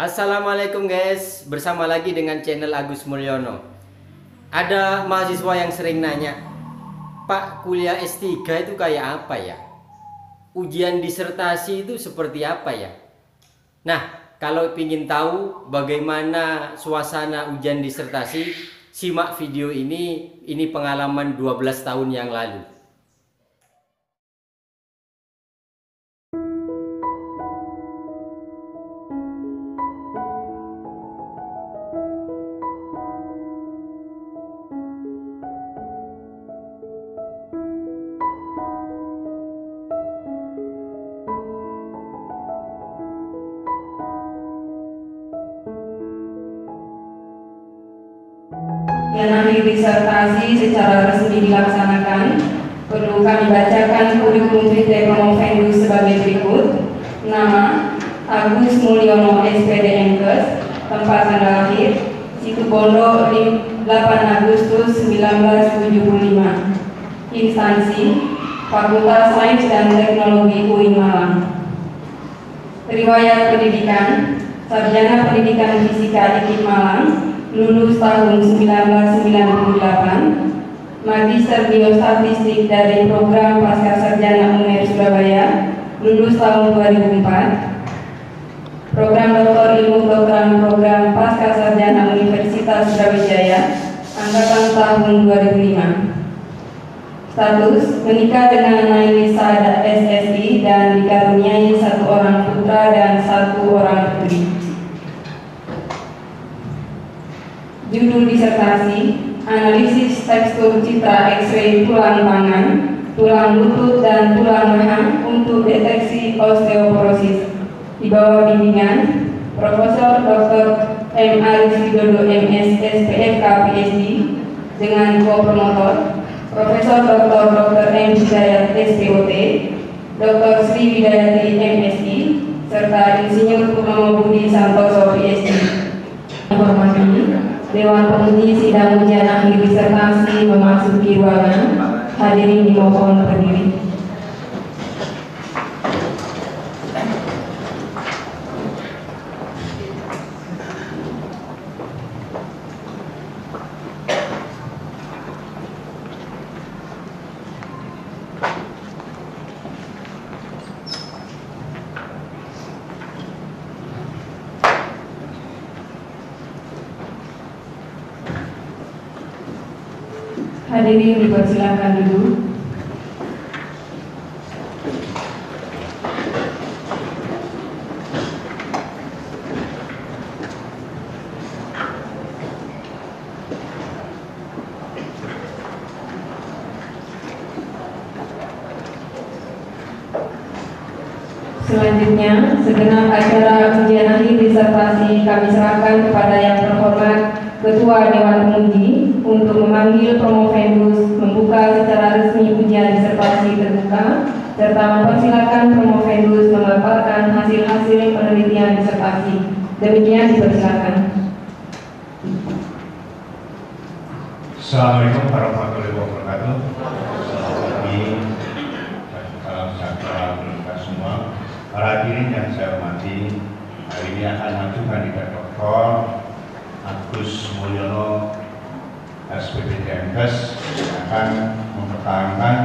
Assalamualaikum guys, bersama lagi dengan channel Agus Mulyono. Ada mahasiswa yang sering nanya, Pak, kuliah S3 itu kayak apa ya? Ujian disertasi itu seperti apa ya? Nah, kalau ingin tahu bagaimana suasana ujian disertasi, simak video ini. Ini pengalaman 12 tahun yang lalu. Yang akhir disertasi secara resmi dilaksanakan, perlu kami bacakan kurikulum vitae promovendus sebagai berikut. Nama: Agus Mulyono, SPD Mkes. Tempat tanggal lahir: Situbondo, 8 Agustus 1975. Instansi: Fakultas Sains dan Teknologi UIN Malang. Riwayat pendidikan: Sarjana Pendidikan Fisika IKIP Malang, lulus tahun 1998, Magister Biostatistik dari Program Pascasarjana UNER Surabaya, lulus tahun 2004, Program Doktor Ilmu Kedokteran Program Pascasarjana Universitas Brawijaya, angkatan tahun 2005. Status: menikah dengan Naili Saada SSI dan dikaruniai 1 orang putra dan 1 orang putri. Judul disertasi: analisis tekstur citra X-ray tulang tangan, tulang lutut dan tulang rahang untuk deteksi osteoporosis, di bawah bimbingan Profesor Dr. M. Arif Widodo MS SPFK PhD dengan co-promotor Profesor Dr. M. Hidayat SPOT, Dr. Sri Widayati MSI, serta Insinyur Purnomo Budi Santoso PhD. Informasi: Dewan Penguji Sidang Ujian Akhir Disertasi memasuki ruangan. Hadirin dimohon berdiri. Hadirin dipersilakan duduk. Selanjutnya, segenap acara ujian akhir disertasi kami serahkan kepada yang terhormat Ketua Dewan Penguji untuk memanggil promovendus membuka secara resmi ujian disertasi terbuka serta mempersilakan promovendus memaparkan hasil-hasil penelitian disertasi. Demikian dipersilakan. Assalamualaikum warahmatullahi wabarakatuh. Selamat pagi dan salam sejahtera untuk kita semua. Para hadirin yang saya hormati, hari ini akan maju kandidat Dr. Agus Mulyono SPD Mkes akan mempertahankan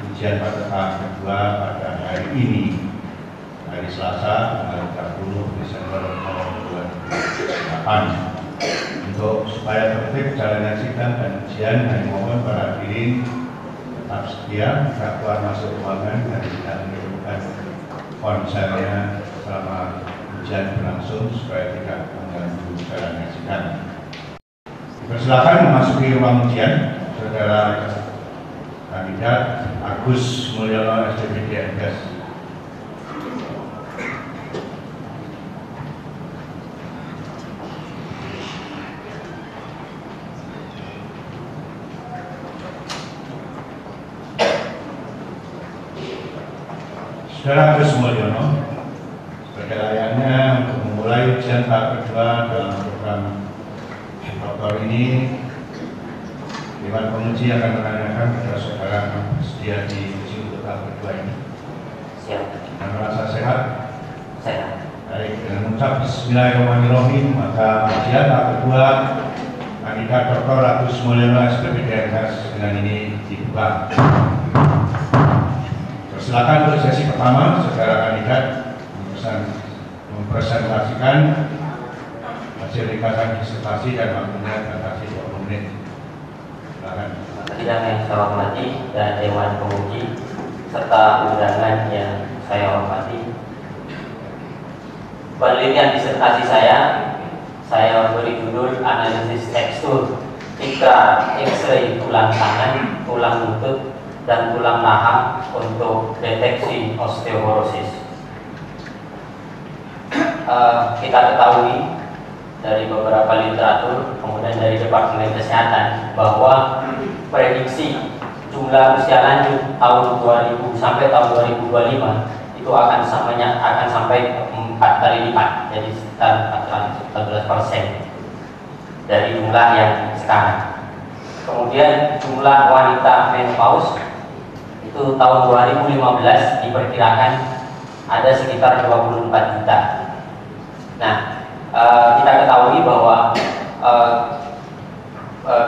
ujian pada tahap kedua pada hari ini, hari Selasa tanggal 30 Desember 2008. Untuk supaya tertib jalannya sidang dan ujian, kami mohon para hadirin tetap setia, tidak keluar masuk ruangan dan tidak menunjukkan ponselnya selama ujian berlangsung supaya tidak mengganggu jalannya sidang. Persilakan memasuki ruang ujian, saudara kandidat Agus Mulyono SPD Mkes. Saudara Agus Mulyono, sebagai layaknya untuk memulai ujian tahap kedua dalam program doktor ini, Dewan Penguji akan menanyakan kepada saudara bersedia diuji untuk tahap kedua ini. Siap. Dan merasa sehat? Sehat. Baik, dengan mengucap Bismillahirrahmanirrahim, maka ujian tahap kedua kandidat Dr. Agus Mulyono SPP DMS dengan ini dibuka. Silakan untuk sesi pertama, saudara kandidat mempresentasikan hasil ringkasan disertasi dan waktunya batasi 20 menit. Silakan. Sidang yang saya hormati dan Dewan Penguji serta undangan yang saya hormati. Penelitian disertasi saya beri judul analisis tekstur ikrar X-ray tulang tangan, tulang lutut, dan tulang rahang untuk deteksi osteoporosis. Kita ketahui dari beberapa literatur, kemudian dari Departemen Kesehatan, bahwa prediksi jumlah usia lanjut tahun 2000 sampai tahun 2025 itu akan sampai 4 kali lipat, jadi sekitar 14% dari jumlah yang sekarang. Kemudian jumlah wanita menopause itu tahun 2015 diperkirakan ada sekitar 24 juta. Nah, kita ketahui bahwa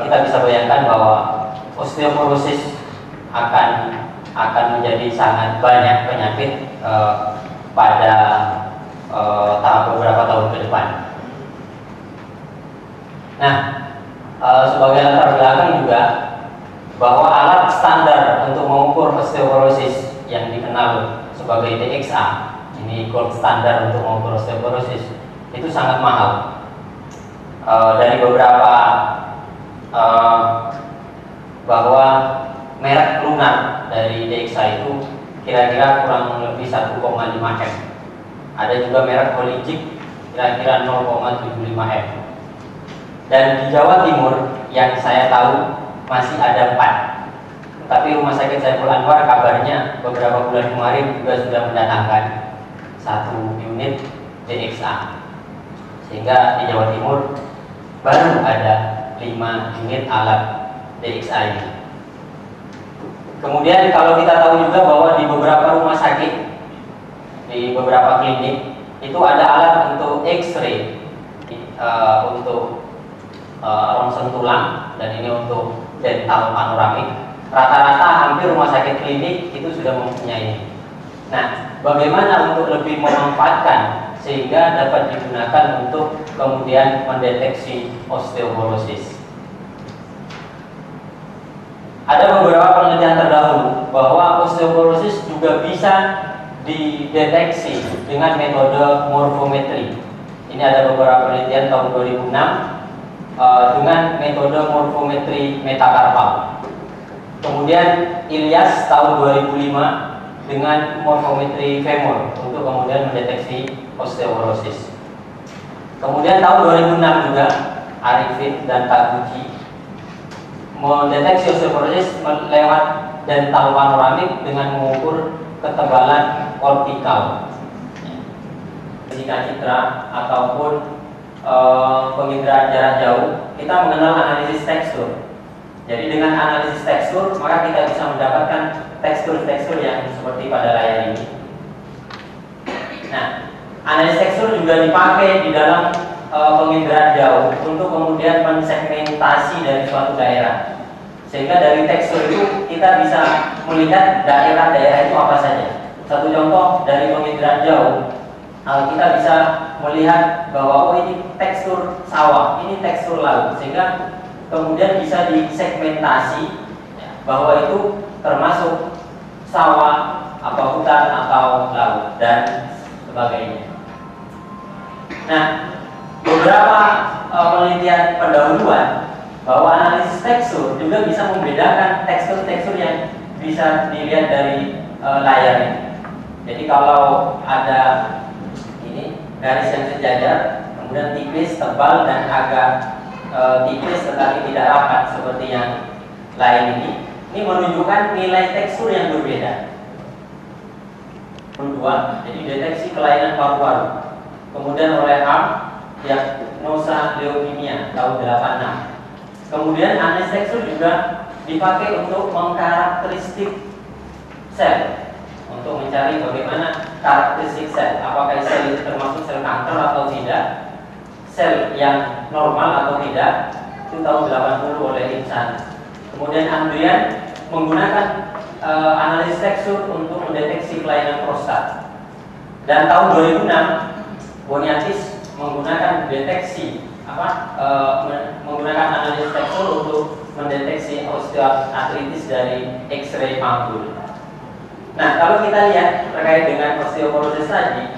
kita bisa bayangkan bahwa osteoporosis akan menjadi sangat banyak penyakit pada beberapa tahun ke depan. Nah, sebagai latar belakang juga bahwa alat standar untuk mengukur osteoporosis yang dikenal sebagai DXA, ini gold standar untuk mengukur osteoporosis, itu sangat mahal. Dari beberapa bahwa merek lunar dari DXA itu kira-kira kurang lebih 1,5 M. Ada juga merek Hologic kira-kira 0,75 M. Dan di Jawa Timur yang saya tahu masih ada 4. Tapi Rumah Sakit Saiful Anwar kabarnya beberapa bulan kemarin juga sudah mendatangkan 1 unit DXA. Sehingga di Jawa Timur baru ada 5 unit alat DXA ini. Kemudian kalau kita tahu juga bahwa di beberapa rumah sakit, di beberapa klinik itu ada alat untuk X-ray, untuk ronsen tulang, dan ini untuk dental panoramik. Rata-rata hampir rumah sakit klinik itu sudah mempunyai. Nah, bagaimana untuk lebih memanfaatkan sehingga dapat digunakan untuk kemudian mendeteksi osteoporosis? Ada beberapa penelitian terdahulu bahwa osteoporosis juga bisa dideteksi dengan metode morfometri. Ini ada beberapa penelitian tahun 2006 dengan metode morfometri metakarpal. Kemudian Ilyas tahun 2005 dengan morfometri femur untuk kemudian mendeteksi osteoporosis. Kemudian tahun 2006 juga Arifin dan Taguchi mendeteksi osteoporosis lewat dental panoramik dengan mengukur ketebalan kortikal, fisika citra ataupun penginderaan jarak jauh. Kita mengenal analisis tekstur. Jadi dengan analisis tekstur maka kita bisa mendapatkan tekstur-tekstur yang seperti pada layar ini. Nah, analisis tekstur juga dipakai di dalam penginderaan jauh untuk kemudian mensegmentasi dari suatu daerah. Sehingga dari tekstur itu kita bisa melihat daerah-daerah itu apa saja. Satu contoh dari penginderaan jauh, kita bisa melihat bahwa ini tekstur sawah, ini tekstur laut, sehingga kemudian bisa disegmentasi bahwa itu termasuk sawah, hutan atau laut dan sebagainya. Nah, beberapa penelitian pendahuluan bahwa analisis tekstur juga bisa membedakan tekstur-tekstur yang bisa dilihat dari layar ini. Jadi kalau ada ini garis yang sejajar, kemudian tipis, tebal, dan agak tipis tetapi tidak rapat seperti yang lain ini menunjukkan nilai tekstur yang berbeda. Kedua, jadi deteksi kelainan paru-paru. Kemudian oleh Ham diagnosa leukemia tahun 86. Kemudian analisis tekstur juga dipakai untuk mengkarakteristik sel untuk mencari bagaimana karakteristik sel, apakah sel itu termasuk sel kanker atau tidak, sel yang normal atau tidak. Itu tahun 80 oleh Insan. Kemudian Andrian menggunakan analisis tekstur untuk mendeteksi kelainan prostat. Dan tahun 2006 Boniatis menggunakan menggunakan analisis tekstur untuk mendeteksi osteoartritis dari X-ray panggul. Nah, kalau kita lihat terkait dengan osteoporosis tadi,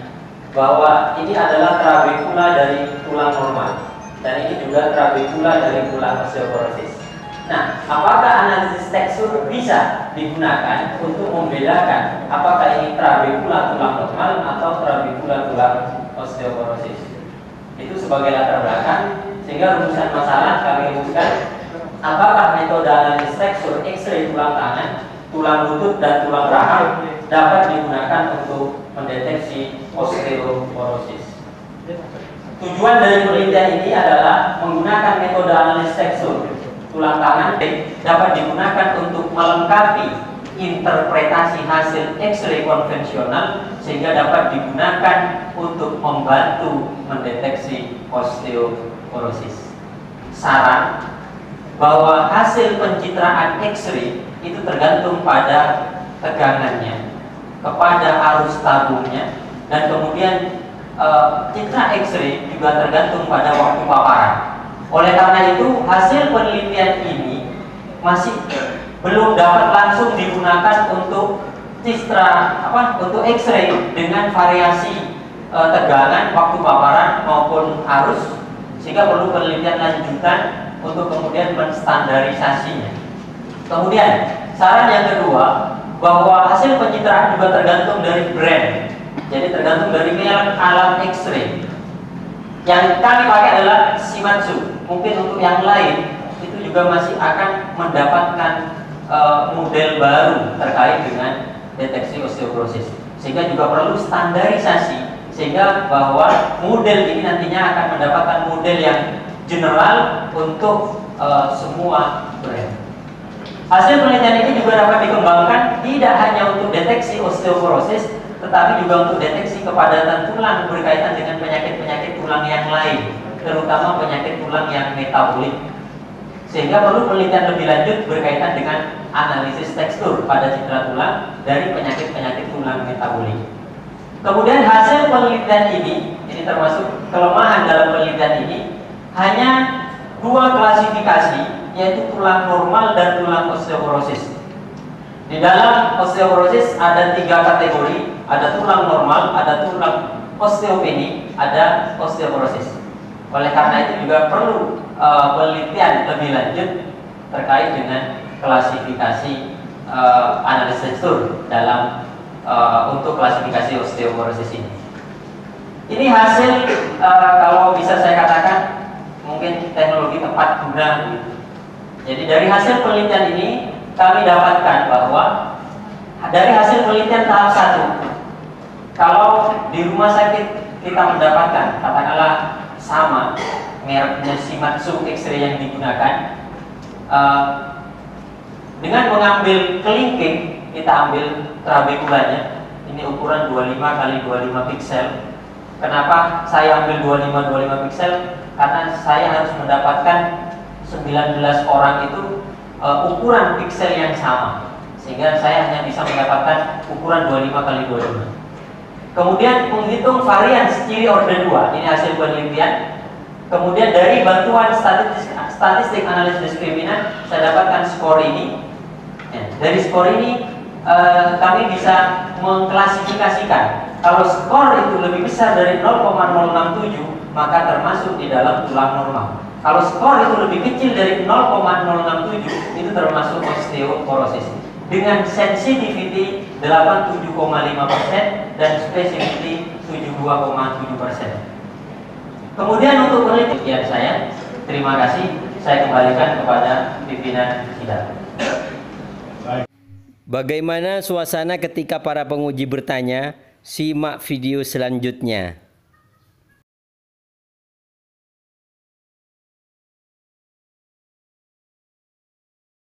bahwa ini adalah trabekula dari tulang normal. Dan ini juga trabekula dari tulang osteoporosis. Nah, apakah analisis tekstur bisa digunakan untuk membedakan apakah ini trabekula tulang normal atau trabekula tulang osteoporosis? Itu sebagai latar belakang, sehingga rumusan masalah kami rumuskan apakah metode analisis tekstur X-ray tulang tangan, tulang lutut, dan tulang rahang dapat digunakan untuk mendeteksi osteoporosis. Tujuan dari penelitian ini adalah menggunakan metode analisis tekstur tulang tangan dapat digunakan untuk melengkapi interpretasi hasil X-ray konvensional sehingga dapat digunakan untuk membantu mendeteksi osteoporosis. Saran bahwa hasil pencitraan X-ray itu tergantung pada tegangannya, kepada arus tabungnya, dan kemudian citra X-ray juga tergantung pada waktu paparan. Oleh karena itu, hasil penelitian ini masih belum dapat langsung digunakan untuk untuk X-ray dengan variasi tegangan, waktu paparan maupun arus, sehingga perlu penelitian lanjutan untuk kemudian menstandarisasinya. Kemudian, saran yang kedua, bahwa hasil pencitraan juga tergantung dari brand. Jadi tergantung dari merek alat X-ray. Yang kami pakai adalah Shimadzu. Mungkin untuk yang lain itu juga masih akan mendapatkan model baru terkait dengan deteksi osteoporosis. Sehingga juga perlu standarisasi sehingga bahwa model ini nantinya akan mendapatkan model yang general untuk semua brand. Hasil penelitian ini juga dapat dikembangkan tidak hanya untuk deteksi osteoporosis, tetapi juga untuk deteksi kepadatan tulang berkaitan dengan penyakit-penyakit tulang yang lain, terutama penyakit tulang yang metabolik. Sehingga perlu penelitian lebih lanjut berkaitan dengan analisis tekstur pada citra tulang dari penyakit-penyakit tulang metabolik. Kemudian hasil penelitian ini termasuk kelemahan dalam penelitian ini, hanya dua klasifikasi, yaitu tulang normal dan tulang osteoporosis. Di dalam osteoporosis ada 3 kategori, ada tulang normal, ada tulang osteopeni, ada osteoporosis. Oleh karena itu juga perlu penelitian lebih lanjut terkait dengan klasifikasi analisis tekstur dalam untuk klasifikasi osteoporosis ini. Ini hasil kalau bisa saya katakan mungkin teknologi tepat guna. Jadi dari hasil penelitian ini kami dapatkan bahwa dari hasil penelitian tahap 1, kalau di rumah sakit kita mendapatkan katakanlah sama mereknya Shimadzu X-ray yang digunakan, dengan mengambil kelingking kita ambil trabekulanya, ini ukuran 25 x 25 piksel. Kenapa saya ambil 25 piksel? Karena saya harus mendapatkan 19 orang itu ukuran piksel yang sama, sehingga saya hanya bisa mendapatkan ukuran 25 x 25. Kemudian menghitung varian ciri orde 2, ini hasil penelitian. Kemudian dari bantuan statistik analisis diskriminan saya dapatkan skor ini. Dari skor ini kami bisa mengklasifikasikan kalau skor itu lebih besar dari 0,067 maka termasuk di dalam tulang normal. Kalau skor itu lebih kecil dari 0,067 itu termasuk osteoporosis dengan sensitivity 87,5% dan specificity 72,7%. Kemudian untuk penelitian saya, terima kasih. Saya kembalikan kepada pimpinan sidang. Bagaimana suasana ketika para penguji bertanya? Simak video selanjutnya.